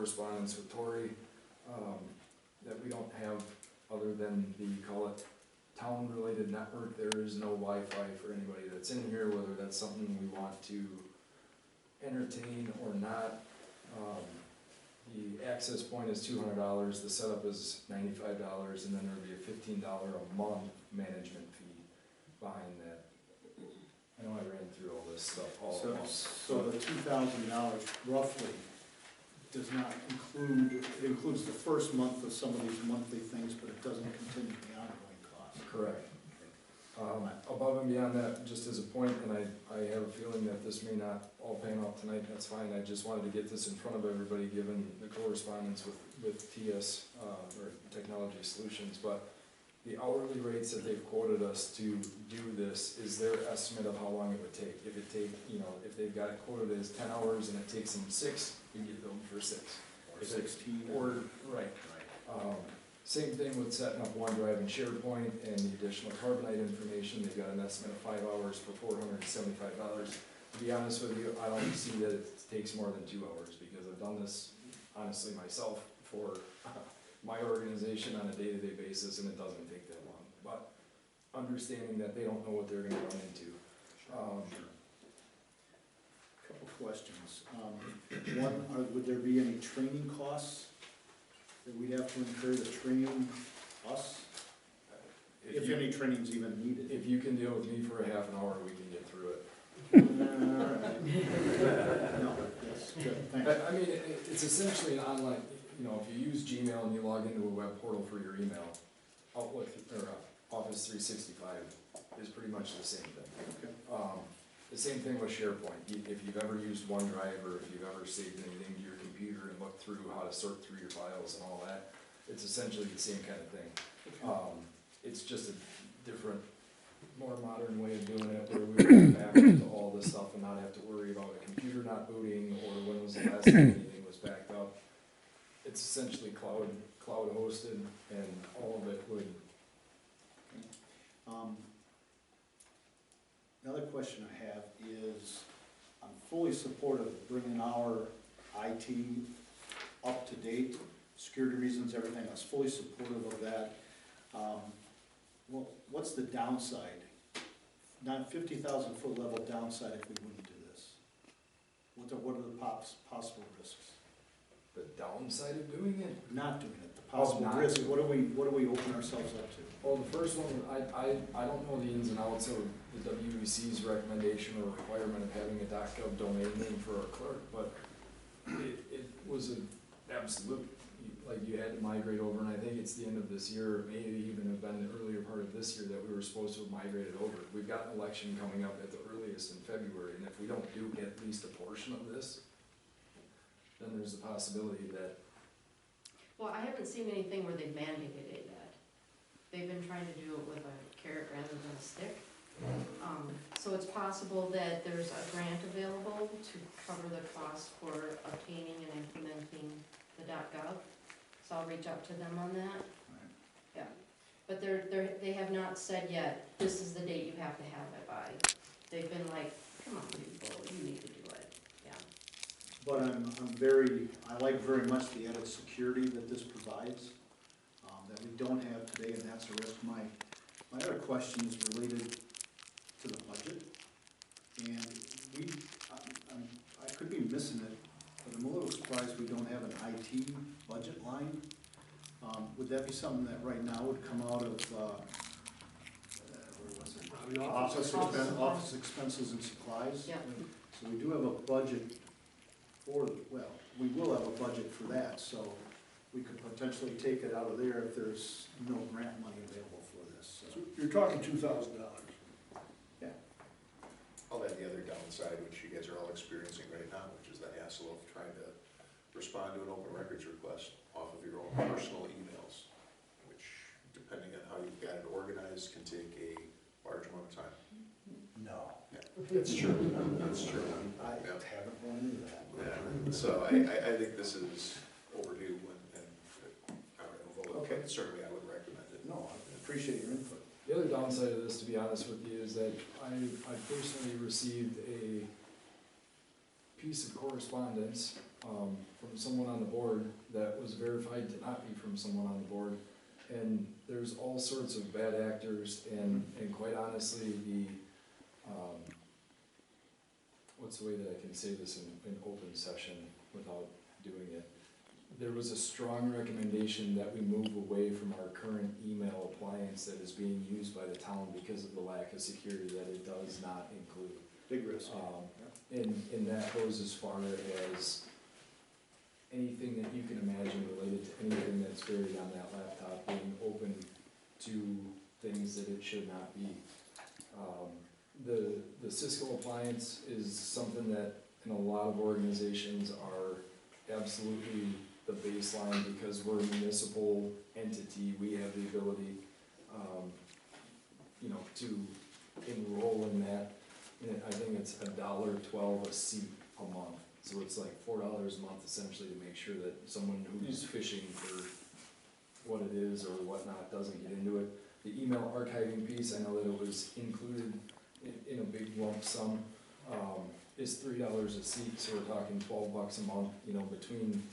correspondence with Tori, that we don't have, other than the, call it, town-related network. There is no Wi-Fi for anybody that's in here, whether that's something we want to entertain or not. The access point is $200, the setup is $95, and then there'll be a $15 a month management fee behind that. I know I ran through all this stuff all at once. So the $2,000 roughly does not include, it includes the first month of some of these monthly things, but it doesn't continue the ongoing costs. Correct. Above and beyond that, just as a point, and I have a feeling that this may not all pan out tonight, that's fine, I just wanted to get this in front of everybody, given the correspondence with TS, or Technology Solutions, but the hourly rates that they've quoted us to do this is their estimate of how long it would take. If it take, if they've got it quoted as 10 hours and it takes them 6, we get them for 6. Or 16. Or, right. Same thing with setting up OneDrive and SharePoint and the additional Carbonite information. They've got an estimate of 5 hours for $475. To be honest with you, I don't see that it takes more than 2 hours, because I've done this honestly myself for my organization on a day-to-day basis, and it doesn't take that long. But understanding that they don't know what they're going to run into. Couple questions. One, would there be any training costs that we'd have to incur to train us? If any training's even needed. If you can deal with me for a half an hour, we can get through it. No, yes, good, thanks. I mean, it's essentially an online, if you use Gmail and you log into a web portal for your email, Outlook or Office 365 is pretty much the same thing. Okay. The same thing with SharePoint. If you've ever used OneDrive, or if you've ever saved anything to your computer and looked through how to sort through your files and all that, it's essentially the same kind of thing. It's just a different, more modern way of doing it, where we can back into all this stuff and not have to worry about a computer not booting, or when was the last time anything was backed up. It's essentially cloud hosted, and all of it would. Another question I have is, I'm fully supportive of bringing our IT up to date, security reasons, everything. I was fully supportive of that. Well, what's the downside? Not 50,000 foot level downside if we wouldn't do this. What are the possible risks? The downside of doing it? Not doing it. The possible risk. What do we open ourselves up to? Well, the first one, I don't know the ins and outs of the WEC's recommendation or requirement of having a .gov domain name for our clerk, but it was an absolute, like, you had to migrate over, and I think it's the end of this year, maybe even have been the earlier part of this year, that we were supposed to have migrated over. We've got an election coming up at the earliest in February, and if we don't do at least a portion of this, then there's the possibility that. Well, I haven't seen anything where they mandated it yet. They've been trying to do it with a carrot rather than a stick. So it's possible that there's a grant available to cover the cost for obtaining and implementing the .gov. So I'll reach out to them on that. Right. Yeah, but they have not said yet, this is the date you have to have it by. They've been like, come on people, you need to do it. Yeah. But I like very much the added security that this provides, that we don't have today, and that's a risk. My other question is related to the budget, and I could be missing it, but I'm a little surprised we don't have an IT budget line. Would that be something that right now would come out of, where was it? Office expenses and supplies? Yeah. So we do have a budget for, well, we will have a budget for that, so we could potentially take it out of there if there's no grant money available for this. So you're talking $2,000. Yeah. I'll add the other downside, which you guys are all experiencing right now, which is the hassle of trying to respond to an open records request off of your own personal emails, which, depending on how you've got it organized, can take a large amount of time. No. Yeah, it's true. It's true. I haven't run into that. Yeah. So I think this is overdue, and I don't know, Okay. certainly I would recommend it. No, I appreciate your input. The other downside of this, to be honest with you, is that I personally received a piece of correspondence from someone on the board that was verified to not be from someone on the board. And there's all sorts of bad actors, and quite honestly, what's the way that I can say this in open session without doing it? There was a strong recommendation that we move away from our current email appliance that is being used by the town because of the lack of security that it does not include. Big risk. And that goes as far as anything that you can imagine related to anything that's buried on that laptop being open to things that it should not be. The Cisco appliance is something that in a lot of organizations are absolutely the baseline because we're a municipal entity. We have the ability, to enroll in that. And I think it's $1.12 a seat a month. So it's like $4 a month essentially to make sure that someone who's fishing for what it is or whatnot doesn't get into it. The email archiving piece, I know that it was included in a big lump sum, is $3 a seat, so we're talking $12 a month. Between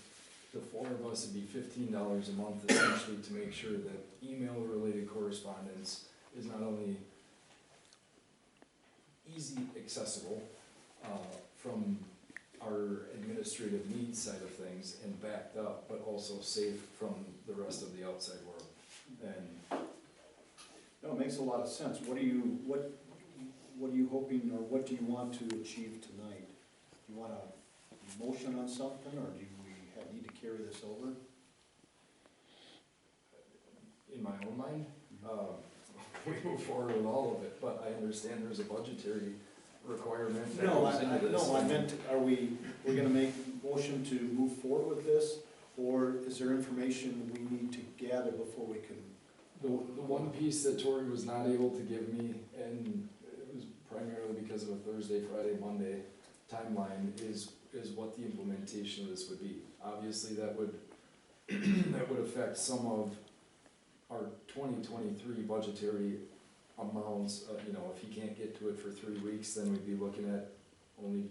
the four of us, it'd be $15 a month essentially to make sure that email-related correspondence is not only easy accessible from our administrative needs side of things and backed up, but also safe from the rest of the outside world. And No, it makes a lot of sense. What are you hoping, or what do you want to achieve tonight? Do you want a motion on something, or do we need to carry this over? in my own mind, we move forward with all of it, but I understand there's a budgetary requirement that No, goes into this. I meant, we're gonna make a motion to move forward with this, or is there information we need to gather before we can? The one piece that Tori was not able to give me, and it was primarily because of a Thursday, Friday, Monday timeline, is what the implementation of this would be. Obviously, that would, that would affect some of our 2023 budgetary amounts. If he can't get to it for 3 weeks, then we'd be looking at only,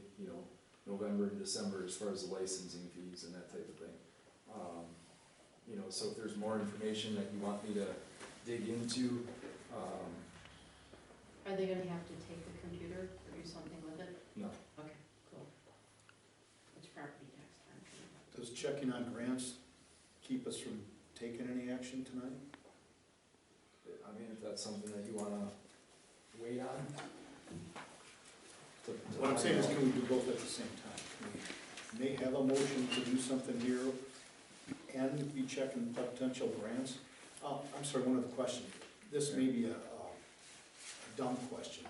November and December as far as the licensing fees and that type of thing. So if there's more information that you want me to dig into, Are they gonna have to take the computer or do something with it? no. Okay, cool. It's property tax time. Does checking on grants keep us from taking any action tonight? I mean, if that's something that you wanna wait on. What I'm saying is, can we do both at the same time? Can we may have a motion to do something here and be checking potential grants? I'm sorry, one other question. This may be a dumb question,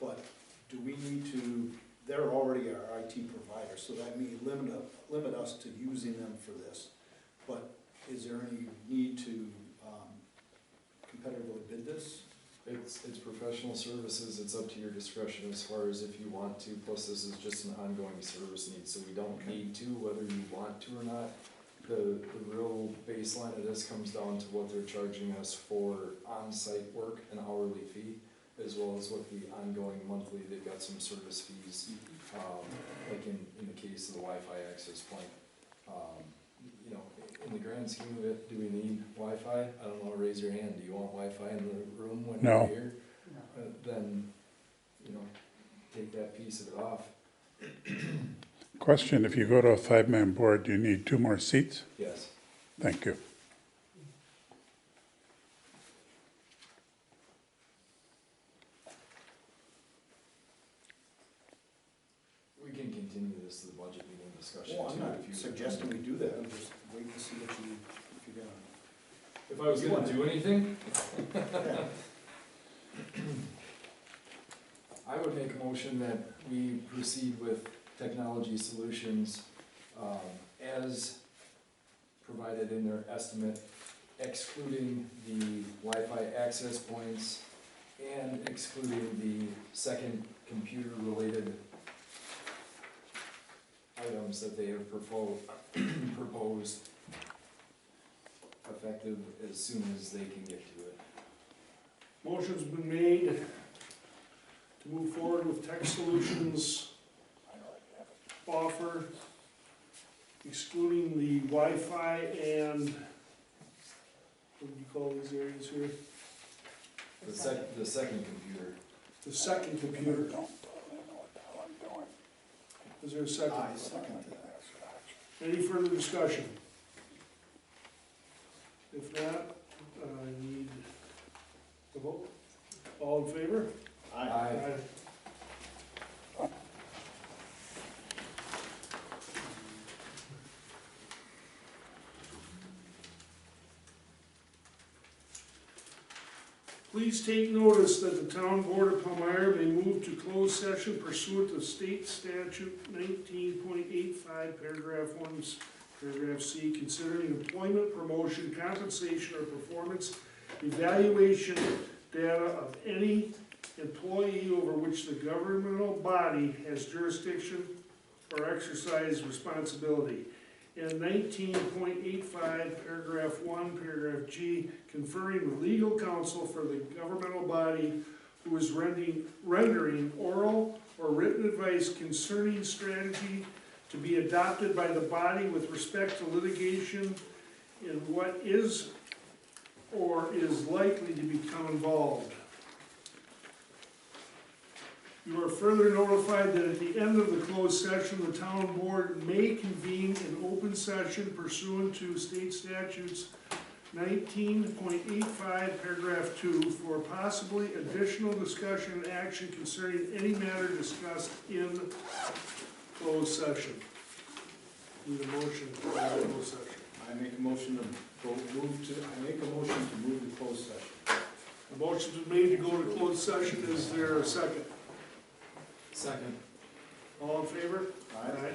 but do we need to, they're already our IT provider, so that may limit us to using them for this. But is there any need to competitively bid this? It's professional services, it's up to your discretion as far as if you want to, plus this is just an ongoing service need, so we don't need to, whether you want to or not. The real baseline of this comes down to what they're charging us for on-site work, an hourly fee, as well as what the ongoing monthly, they've got some service fees, like in the case of the Wi-Fi access point. In the grand scheme of it, do we need Wi-Fi? I don't know, raise your hand, do you want Wi-Fi in the room when No. you're here? Then, take that piece of it off. Question, if you go to a 5-man board, do you need 2 more seats? Yes. Thank you. We can continue this to the budget meeting discussion Well, I'm too, not if you. suggesting we do that, I'm just waiting to see what if you're gonna. If I was gonna do anything, Yeah. I would make a motion that we proceed with technology solutions, as provided in their estimate, excluding the Wi-Fi access points and excluding the second computer-related items that they have proposed effective as soon as they can get to it. Motion's been made to move forward with tech solutions offer excluding the Wi-Fi and, what do you call these areas here? The second computer. The second computer. Don't totally know what the hell I'm doing. Is there a second? I second that. Any further discussion? If not, I need a vote. All in favor? Aye. Please take notice that the town board of Palmyra may move to closed session pursuant to state statute 19.85, paragraph 1, paragraph C, considering employment, promotion, compensation, or performance evaluation data of any employee over which the governmental body has jurisdiction or exercise responsibility. And 19.85, paragraph 1, paragraph G, conferring with legal counsel for the governmental body who is rendering oral or written advice concerning strategy to be adopted by the body with respect to litigation in what is or is likely to become involved. You are further notified that at the end of the closed session, the town board may convene an open session pursuant to state statutes 19.85, paragraph 2, for possibly additional discussion and action concerning any matter discussed in closed session. Need a motion for closed session. I make a motion to move to closed session. A motion's been made to go to closed session. Is there a second? Second. All in favor? Aye.